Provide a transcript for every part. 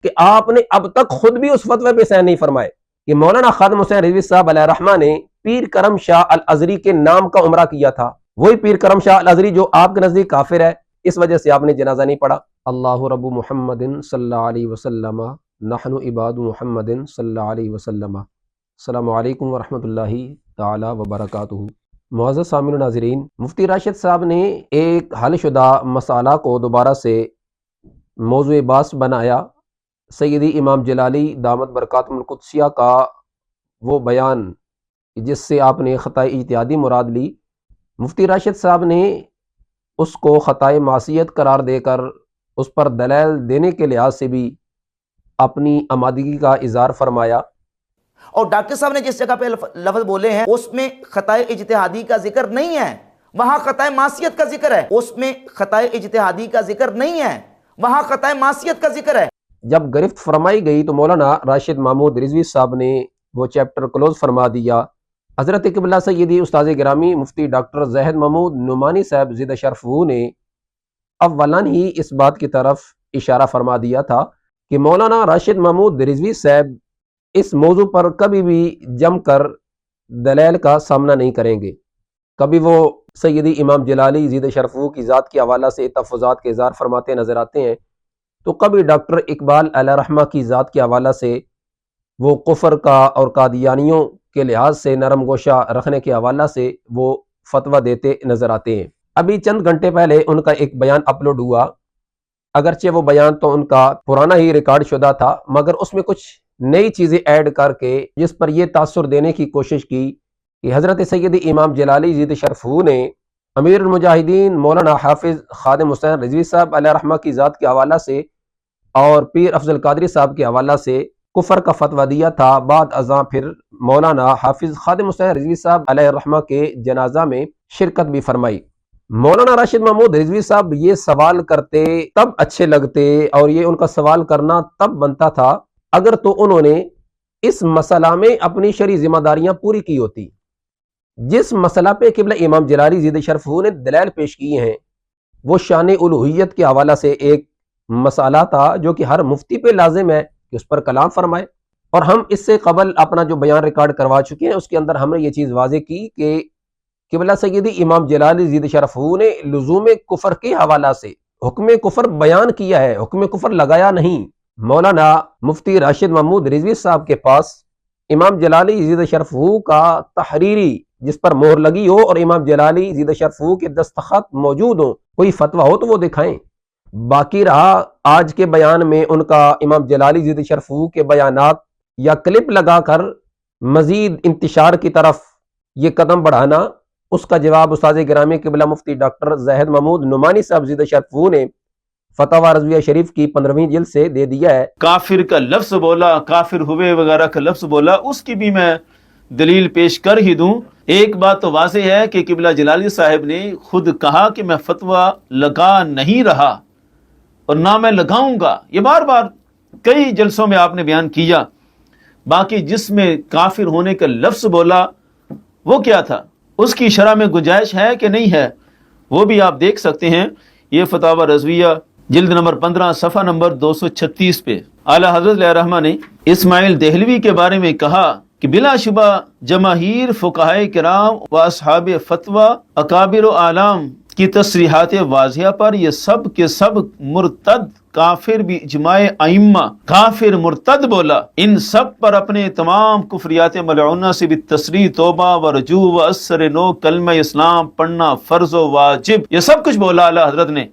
کہ آپ نے اب تک خود بھی اس فتوے پہ سین نہیں فرمائے کہ مولانا خادم حسین رضوی صاحب علیہ الرحمہ نے پیر کرم شاہ الازہری کے نام کا عمرہ کیا تھا، وہی پیر کرم شاہ الازہری جو آپ کے نزدیک کافر ہے، اس وجہ سے آپ نے جنازہ نہیں پڑھا۔ اللہ رب محمد صلی اللہ علیہ وسلم، نحن عباد محمد صلی اللہ علیہ وسلم۔ السلام علیکم ورحمۃ اللہ تعالی وبرکاتہ۔ معزز سامعین و ناظرین، مفتی راشد صاحب نے ایک حل شدہ مسئلہ کو دوبارہ سے موضوع بحث بنایا۔ سیدی امام جلالی دامت برکاتہم القدسیہ کا وہ بیان جس سے آپ نے خطائے اجتہادی مراد لی، مفتی راشد صاحب نے اس کو خطائے معصیت قرار دے کر اس پر دلائل دینے کے لحاظ سے بھی اپنی آمادگی کا اظہار فرمایا۔ اور ڈاکٹر صاحب نے جس جگہ پہ لفظ بولے ہیں اس میں خطائے اجتہادی کا ذکر نہیں ہے، وہاں خطائے معصیت کا ذکر ہے۔ اس میں خطائے اجتہادی کا ذکر نہیں ہے، وہاں خطائے معصیت کا ذکر ہے۔ جب گرفت فرمائی گئی تو مولانا راشد محمود رضوی صاحب نے وہ چیپٹر کلوز فرما دیا۔ حضرت قبلہ سیدی استاذ گرامی مفتی ڈاکٹر زاہد محمود نعمانی صاحب زیدہ شرف نے اولاً ہی اس بات کی طرف اشارہ فرما دیا تھا کہ مولانا راشد محمود رضوی صاحب اس موضوع پر کبھی بھی جم کر دلائل کا سامنا نہیں کریں گے۔ کبھی وہ سیدی امام جلالی زیدہ شرف کی ذات کے حوالہ سے تفوضات کے اظہار فرماتے نظر آتے ہیں، تو کبھی ڈاکٹر اقبال علیہ رحمہ کی ذات کے حوالہ سے وہ کفر کا اور قادیانیوں کے لحاظ سے نرم گوشہ رکھنے کے حوالہ سے وہ فتویٰ دیتے نظر آتے ہیں۔ ابھی چند گھنٹے پہلے ان کا ایک بیان اپلوڈ ہوا، اگرچہ وہ بیان تو ان کا پرانا ہی ریکارڈ شدہ تھا، مگر اس میں کچھ نئی چیزیں ایڈ کر کے جس پر یہ تاثر دینے کی کوشش کی کہ حضرت سیدی امام جلالی زیدہ شرف نے امیر المجاہدین مولانا حافظ خادم حسین رضوی صاحب علیہ رحمہ کی ذات کے حوالہ سے اور پیر افضل قادری صاحب کے حوالہ سے کفر کا فتویٰ دیا تھا۔ بعد ازاں پھر مولانا حافظ خادم حسین رضوی صاحب علیہ رحمہ کے جنازہ میں شرکت بھی فرمائی۔ مولانا راشد محمود رضوی صاحب یہ سوال کرتے تب اچھے لگتے اور یہ ان کا سوال کرنا تب بنتا تھا اگر تو انہوں نے اس مسئلہ میں اپنی شرعی ذمہ داریاں پوری کی ہوتی۔ جس مسئلہ پہ قبلہ امام جلالی زیدہ شرف نے دلائل پیش کیے ہیں وہ شان الوہیت کے حوالہ سے ایک مسئلہ تھا جو کہ ہر مفتی پہ لازم ہے کہ اس پر کلام فرمائے، اور ہم اس سے قبل اپنا جو بیان ریکارڈ کروا چکے ہیں اس کے اندر ہم نے یہ چیز واضح کی کہ قبلہ سیدی امام جلالی زیدہ شرف نے لزوم کفر کے حوالہ سے حکم کفر بیان کیا ہے، حکم کفر لگایا نہیں۔ مولانا مفتی راشد محمود رضوی صاحب کے پاس امام جلالی زیدہ شرف کا تحریری جس پر مہر لگی ہو اور امام جلالی زیدہ شرف کے دستخط موجود ہوں، کوئی فتویٰ ہو تو وہ دکھائیں۔ باقی رہا آج کے بیان میں ان کا امام جلالی زیدہ شرف کے بیانات یا کلپ لگا کر مزید انتشار کی طرف یہ قدم بڑھانا، اس کا جواب استاذ گرامی قبلہ مفتی ڈاکٹر زاہد محمود نعمانی صاحب زیدہ شرف نے فتاوی رضویہ شریف کی 15ویں جلد سے دے دیا ہے۔ کافر کا لفظ بولا، کافر ہوئے وغیرہ کا لفظ بولا، اس کی بھی میں دلیل پیش کر ہی دوں۔ ایک بات تو واضح ہے کہ قبلہ جلالی صاحب نے خود کہا کہ میں فتویٰ لگا نہیں رہا اور نہ میں لگاؤں گا، یہ بار بار کئی جلسوں میں آپ نے بیان کیا۔ باقی جس میں کافر ہونے کا لفظ بولا وہ کیا تھا، اس کی شرح میں گنجائش ہے کہ نہیں ہے، وہ بھی آپ دیکھ سکتے ہیں۔ یہ فتاوی رضویہ جلد نمبر 15 صفحہ نمبر 236 پہ اعلیٰ حضرت علیہ رحمہ نے اسماعیل دہلوی کے بارے میں کہا کہ بلا شبہ جماہیر فقہائے کرام و اصحاب فتویٰ اکابر و اعلام کی تصریحات واضحہ پر یہ سب کے سب مرتد کافر بھی اجماع ائمہ کافر مرتد بولا۔ ان سب پر اپنے تمام کفریات ملعونہ سے بھی تصریح توبہ و رجوع و اثر نو کلمہ اسلام پڑھنا فرض و واجب، یہ سب کچھ بولا اعلیٰ حضرت نے۔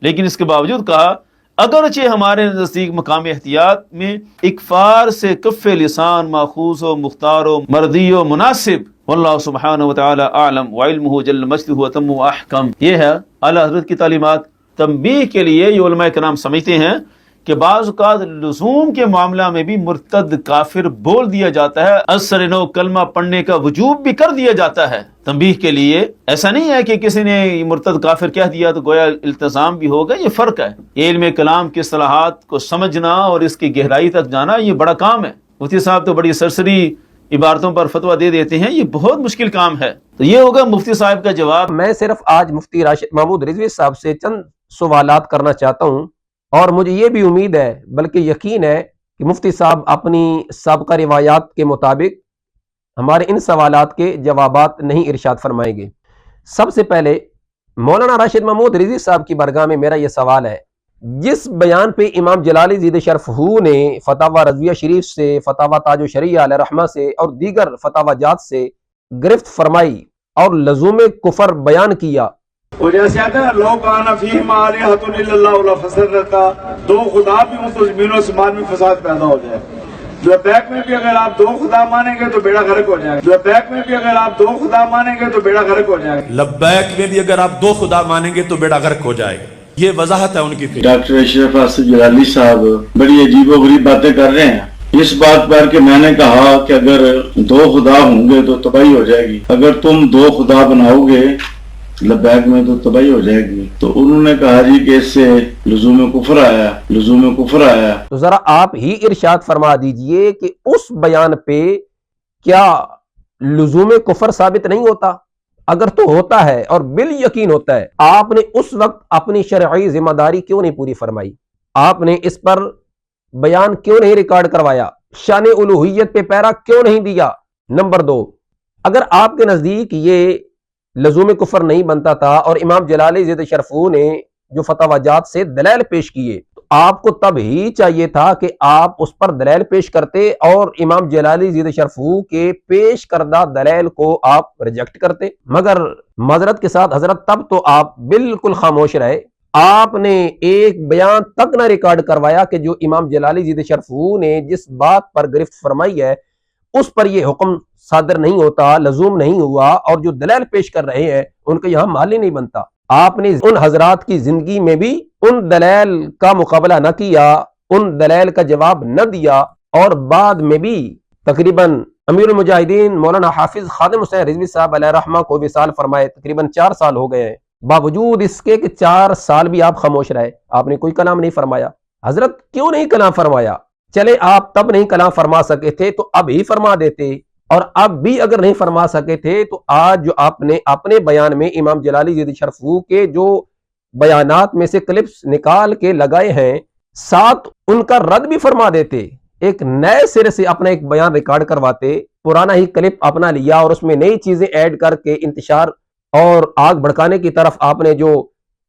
لیکن اس کے باوجود کہا اگرچہ ہمارے نزدیک مقام احتیاط میں اکفار سے کف لسان ماخوذ و مختار و مردی و مناسب، واللہ سبحانہ وتعالی اعلم وعلمہ جل مجدہ واتم و احکم۔ یہ ہے اعلیٰ حضرت کی تعلیمات۔ تنبیہ کے لیے یہ علماء کرام سمجھتے ہیں کہ بعض اوقات لزوم کے معاملہ میں بھی مرتد کافر بول دیا جاتا ہے، اثر نو کلمہ پڑھنے کا وجوب بھی کر دیا جاتا ہے تنبیہ کے لیے۔ ایسا نہیں ہے کہ کسی نے مرتد کافر کہہ دیا تو گویا التزام بھی ہوگا، یہ فرق ہے۔ علم کلام کی اصطلاحات کو سمجھنا اور اس کی گہرائی تک جانا یہ بڑا کام ہے۔ مفتی صاحب تو بڑی سرسری عبارتوں پر فتویٰ دے دیتے ہیں، یہ بہت مشکل کام ہے۔ تو یہ ہوگا مفتی صاحب کا جواب۔ میں صرف آج مفتی راشد محمود رضوی صاحب سے چند سوالات کرنا چاہتا ہوں اور مجھے یہ بھی امید ہے بلکہ یقین ہے کہ مفتی صاحب اپنی سابقہ روایات کے مطابق ہمارے ان سوالات کے جوابات نہیں ارشاد فرمائیں گے۔ سب سے پہلے مولانا راشد محمود رضوی صاحب کی بارگاہ میں میرا یہ سوال ہے، جس بیان پہ امام جلالی زیدہ شرف ہو نے فتاوی رضویہ شریف سے، فتاوی تاج الشریعہ علیہ رحمہ سے اور دیگر فتاوی جات سے گرفت فرمائی اور لزوم کفر بیان کیا۔ وہ جیسے آتا ہے لو کانا فیہم آلہۃ الا اللہ لفسدتا، دو خدا بھی ہوں تو زمین و آسمان میں فساد پیدا ہو جائے۔ لبیک میں بھی اگر آپ دو خدا مانیں گے تو بیڑا غرق ہو جائے گا۔ لبیک میں بھی اگر آپ دو خدا مانیں گے تو بیڑا غرق ہو جائے گا۔ لبیک میں بھی اگر آپ دو خدا مانیں گے تو بیڑا غرق ہو جائے گا۔ یہ وضاحت ہے ان کی۔ ڈاکٹر اشرف آصف جلالی صاحب بڑی عجیب و غریب باتیں کر رہے ہیں اس بات پر کہ میں نے کہا کہ اگر دو خدا ہوں گے تو تباہی ہو جائے گی، اگر تم دو خدا بناؤ گے لبیک میں تو تباہی ہو جائے گی۔ تو انہوں نے کہا جی کہ اس سے لزوم کفر آیا، لزوم کفر آیا۔ تو ذرا آپ ہی ارشاد فرما دیجئے کہ اس بیان پہ کیا لزوم کفر ثابت نہیں ہوتا؟ اگر تو ہوتا ہے اور بالیقین ہوتا ہے، آپ نے اس وقت اپنی شرعی ذمہ داری کیوں نہیں پوری فرمائی؟ آپ نے اس پر بیان کیوں نہیں ریکارڈ کروایا؟ شان الوہیت پہ پیرا کیوں نہیں دیا؟ نمبر 2، اگر آپ کے نزدیک یہ لزوم کفر نہیں بنتا تھا اور امام جلالی زیدہ شرفو نے جو فتاوی جات سے دلائل پیش کیے تو آپ کو تب ہی چاہیے تھا کہ آپ اس پر دلائل پیش کرتے اور امام جلالی زیدہ شرفو کے پیش کردہ دلائل کو آپ ریجیکٹ کرتے، مگر معذرت کے ساتھ حضرت تب تو آپ بالکل خاموش رہے۔ آپ نے ایک بیان تک نہ ریکارڈ کروایا کہ جو امام جلالی زیدہ شرفو نے جس بات پر گرفت فرمائی ہے اس پر یہ حکم صادر نہیں ہوتا، لزوم نہیں ہوا، اور جو دلائل پیش کر رہے ہیں ان کا یہاں محل ہی نہیں بنتا۔ آپ نے ان حضرات کی زندگی میں بھی ان دلائل کا مقابلہ نہ کیا، ان دلائل کا جواب نہ دیا، اور بعد میں بھی تقریباً امیر المجاہدین مولانا حافظ خادم حسین رضوی صاحب علیہ رحمہ کو وصال فرمائے تقریباً 4 سال ہو گئے ہیں، باوجود اس کے کہ 4 سال بھی آپ خاموش رہے، آپ نے کوئی کلام نہیں فرمایا۔ حضرت کیوں نہیں کلام فرمایا؟ چلے آپ تب نہیں کلام فرما سکے تھے تو اب ہی فرما دیتے، اور اب بھی اگر نہیں فرما سکے تھے تو آج جو آپ نے اپنے بیان میں امام جلالی زیدہ شرفو کے جو بیانات میں سے کلپس نکال کے لگائے ہیں ساتھ ان کا رد بھی فرما دیتے، ایک نئے سرے سے اپنا ایک بیان ریکارڈ کرواتے، پرانا ہی کلپ اپنا لیا اور اس میں نئی چیزیں ایڈ کر کے انتشار اور آگ بھڑکانے کی طرف آپ نے جو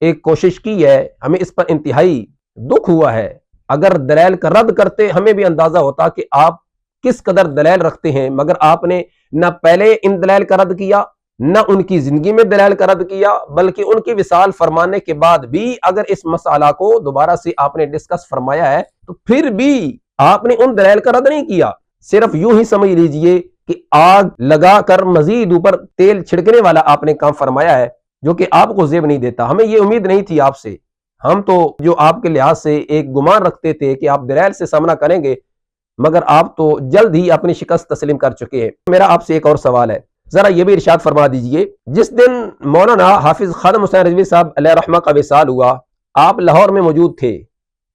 ایک کوشش کی ہے، ہمیں اس پر انتہائی دکھ ہوا ہے۔ اگر دلائل کا رد کرتے ہمیں بھی اندازہ ہوتا کہ آپ کس قدر دلائل رکھتے ہیں، مگر آپ نے نہ پہلے ان دلائل کا رد کیا، نہ ان کی زندگی میں دلائل کا رد کیا، بلکہ ان کی وصال فرمانے کے بعد بھی اگر اس مسئلہ کو دوبارہ سے آپ نے ڈسکس فرمایا ہے تو پھر بھی آپ نے ان دلائل کا رد نہیں کیا، صرف یوں ہی سمجھ لیجئے کہ آگ لگا کر مزید اوپر تیل چھڑکنے والا آپ نے کام فرمایا ہے، جو کہ آپ کو زیب نہیں دیتا۔ ہمیں یہ امید نہیں تھی آپ سے، ہم تو جو آپ کے لحاظ سے ایک گمان رکھتے تھے کہ آپ دلائل سے سامنا کریں گے، مگر آپ تو جلد ہی اپنی شکست تسلیم کر چکے ہیں۔ میرا آپ سے ایک اور سوال ہے، ذرا یہ بھی ارشاد فرما دیجئے، جس دن مولانا حافظ خادم حسین رضوی صاحب علیہ رحمہ کا وصال ہوا، آپ لاہور میں موجود تھے،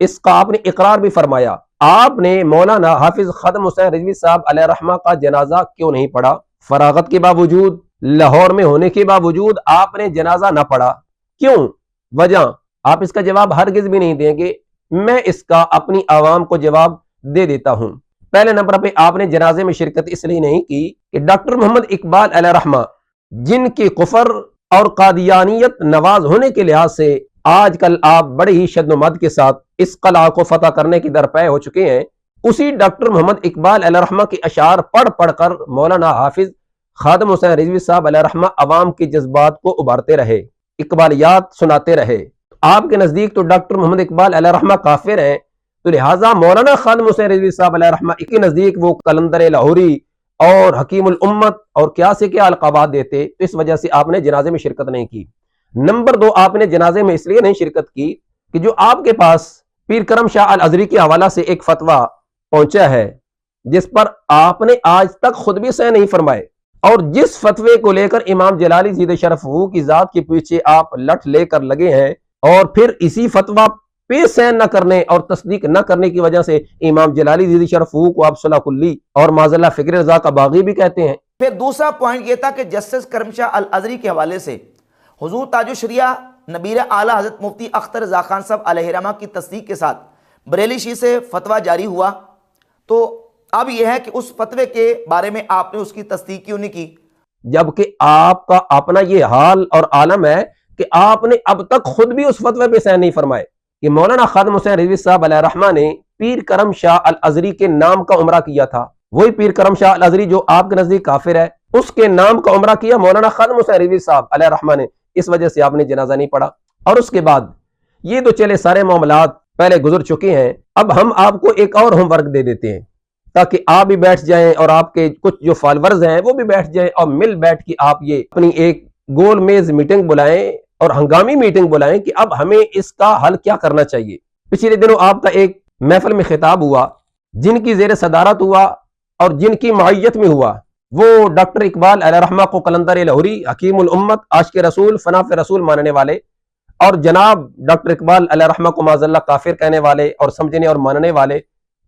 اس کا آپ نے اقرار بھی فرمایا، آپ نے مولانا حافظ خادم حسین رضوی صاحب علیہ رحمہ کا جنازہ کیوں نہیں پڑھا؟ فراغت کے باوجود، لاہور میں ہونے کے باوجود آپ نے جنازہ نہ پڑھا، کیوں؟ وجہ آپ اس کا جواب ہرگز بھی نہیں دیں گے، میں اس کا اپنی عوام کو جواب دے دیتا ہوں۔ پہلے نمبر پہ آپ نے جنازے میں شرکت اس لیے نہیں کی کہ ڈاکٹر محمد اقبال علیہ رحمہ جن کے کفر اور قادیانیت نواز ہونے کے لحاظ سے آج کل آپ بڑے ہی شد و مد کے ساتھ اس قلعہ کو فتح کرنے کی درپے ہو چکے ہیں، اسی ڈاکٹر محمد اقبال علیہ رحمہ کے اشعار پڑھ پڑھ کر مولانا حافظ خادم حسین رضوی صاحب علیہ رحمہ عوام کے جذبات کو ابھارتے رہے، اقبالیات سناتے رہے۔ آپ کے نزدیک تو ڈاکٹر محمد اقبال علیہ رحمہ کافر ہیں، تو لہٰذا مولانا خادم حسین رضوی صاحب علیہ رحمہ کے نزدیک وہ قلندر لاہوری اور حکیم الامت اور کیا سے کیا القابات دیتے، تو اس وجہ سے آپ نے جنازے میں شرکت نہیں کی۔ نمبر 2، آپ نے جنازے میں اس لیے نہیں شرکت کی کہ جو آپ کے پاس پیر کرم شاہ الازہری کے حوالہ سے ایک فتویٰ پہنچا ہے جس پر آپ نے آج تک خود بھی صحیح نہیں فرمائے، اور جس فتوے کو لے کر امام جلالی زیدہ شرفو کی ذات کے پیچھے آپ لٹ لے کر لگے ہیں، اور پھر اسی فتویٰ پہ سین نہ کرنے اور تصدیق نہ کرنے کی وجہ سے امام جلالی زیدہ شرفو کو آپ صلاح کلی اور معاذ اللہ فکر رضا کا باغی بھی کہتے ہیں۔ پھر دوسرا پوائنٹ یہ تھا کہ جسٹس کرم شاہ الازہری کے حوالے سے حضور تاج الشریعہ نبیر اعلیٰ حضرت مفتی اختر رضا خان صاحب علیہ رحمہ کی تصدیق کے ساتھ بریلی شیعہ سے فتویٰ جاری ہوا، تو اب یہ ہے کہ اس فتوے کے بارے میں آپ نے اس کی تصدیق کیوں نہیں کی؟ جبکہ آپ کا اپنا یہ حال اور عالم ہے کہ آپ نے اب تک خود بھی اس فتوے پہ سین نہیں فرمائے کہ مولانا خادم حسین رضوی صاحب علیہ رحمہ نے پیر کرم شاہ الازری کے نام کا عمرہ کیا تھا. وہی پیر کرم شاہ الازری جو آپ کے نزدیک کافر ہے، اس کے نام کا عمرہ کیا مولانا خادم حسین رضوی صاحب علیہ رحمہ نے. اس وجہ سے آپ نے جنازہ نہیں پڑھا. اور اس کے بعد یہ تو چلے سارے معاملات پہلے گزر چکے ہیں. اب ہم آپ کو ایک اور ہوم ورک دے دیتے ہیں تاکہ آپ بھی بیٹھ جائیں اور آپ کے کچھ جو فالورز ہیں وہ بھی بیٹھ جائیں اور مل بیٹھ کے آپ یہ اپنی ایک گول میز میٹنگ بلائیں اور ہنگامی میٹنگ بلائیں کہ اب ہمیں اس کا حل کیا کرنا چاہیے. پچھلے دنوں آپ کا ایک محفل میں خطاب ہوا، جن کی زیر صدارت ہوا اور جن کی معیت میں ہوا وہ ڈاکٹر اقبال علیہ رحمہ کو قلندر لاہوری، حکیم الامت، عاشق رسول، فناف رسول ماننے والے، اور جناب ڈاکٹر اقبال علیہ رحمہ کو معاذ اللہ کافر کہنے والے اور سمجھنے اور ماننے والے.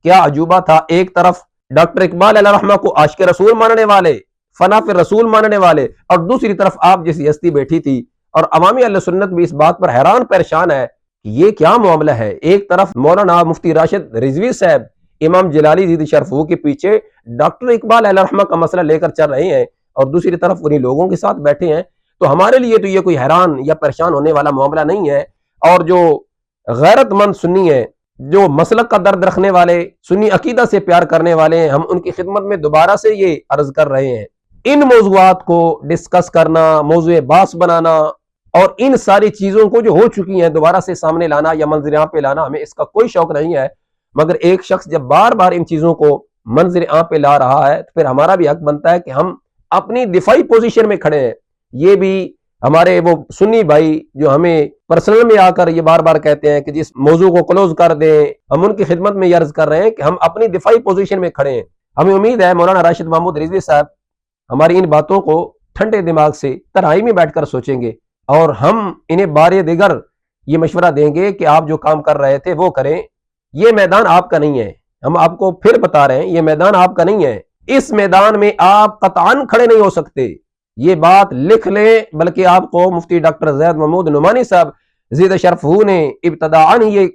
کیا عجوبہ تھا، ایک طرف ڈاکٹر اقبال علیہ رحمہ کو عاشق رسول ماننے والے، فناف رسول ماننے والے، اور دوسری طرف آپ جیسی ہستی بیٹھی تھی. اور عوامی اہل سنت بھی اس بات پر حیران پریشان ہے کہ یہ کیا معاملہ ہے. ایک طرف مولانا مفتی راشد رضوی صاحب امام جلالی زید شرفو کے پیچھے ڈاکٹر اقبال علیہ رحمہ کا مسئلہ لے کر چل رہے ہیں اور دوسری طرف انہی لوگوں کے ساتھ بیٹھے ہیں. تو ہمارے لیے تو یہ کوئی حیران یا پریشان ہونے والا معاملہ نہیں ہے. اور جو غیرت مند سنی ہے، جو مسلک کا درد رکھنے والے، سنی عقیدہ سے پیار کرنے والے ہیں، ہم ان کی خدمت میں دوبارہ سے یہ عرض کر رہے ہیں، ان موضوعات کو ڈسکس کرنا، موضوع بحث بنانا اور ان ساری چیزوں کو جو ہو چکی ہیں دوبارہ سے سامنے لانا یا منظر عام پہ لانا، ہمیں اس کا کوئی شوق نہیں ہے. مگر ایک شخص جب بار بار ان چیزوں کو منظر عام پہ لا رہا ہے تو پھر ہمارا بھی حق بنتا ہے کہ ہم اپنی دفاعی پوزیشن میں کھڑے ہیں. یہ بھی ہمارے وہ سنی بھائی جو ہمیں پرسنل میں آ کر یہ بار بار کہتے ہیں کہ جس موضوع کو کلوز کر دیں، ہم ان کی خدمت میں یہ عرض کر رہے ہیں کہ ہم اپنی دفاعی پوزیشن میں کھڑے ہیں. ہمیں امید ہے مولانا راشد محمود رضوی صاحب ہماری ان باتوں کو ٹھنڈے دماغ سے تنہائی میں بیٹھ کر سوچیں گے اور ہم انہیں بار دیگر یہ مشورہ دیں گے کہ آپ جو کام کر رہے تھے وہ کریں. یہ میدان آپ کا نہیں ہے، ہم آپ کو پھر بتا رہے ہیں یہ میدان آپ کا نہیں ہے. اس میدان میں آپ قطعاً کھڑے نہیں ہو سکتے، یہ بات لکھ لیں. بلکہ آپ کو مفتی ڈاکٹر زید محمود نعمانی صاحب زید شرفو نے ابتداءً یہ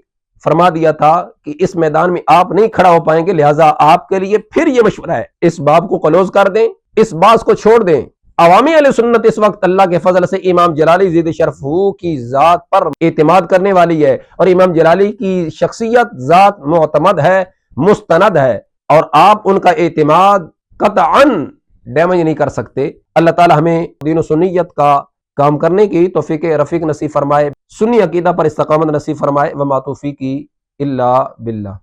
فرما دیا تھا کہ اس میدان میں آپ نہیں کھڑا ہو پائیں گے، لہٰذا آپ کے لیے پھر یہ مشورہ ہے اس باب کو کلوز کر دیں، اس باز کو چھوڑ دیں. عوامی اہل سنت اس وقت اللہ کے فضل سے امام جلالی زید شرفو کی ذات پر اعتماد کرنے والی ہے اور امام جلالی کی شخصیت ذات معتمد ہے، مستند ہے، اور آپ ان کا اعتماد قطعاً ڈیمیج نہیں کر سکتے. اللہ تعالی ہمیں دین و سنیت کا کام کرنے کی توفیق رفیق نصیب فرمائے، سنی عقیدہ پر استقامت نصیب فرمائے. وما توفیقی الا باللہ.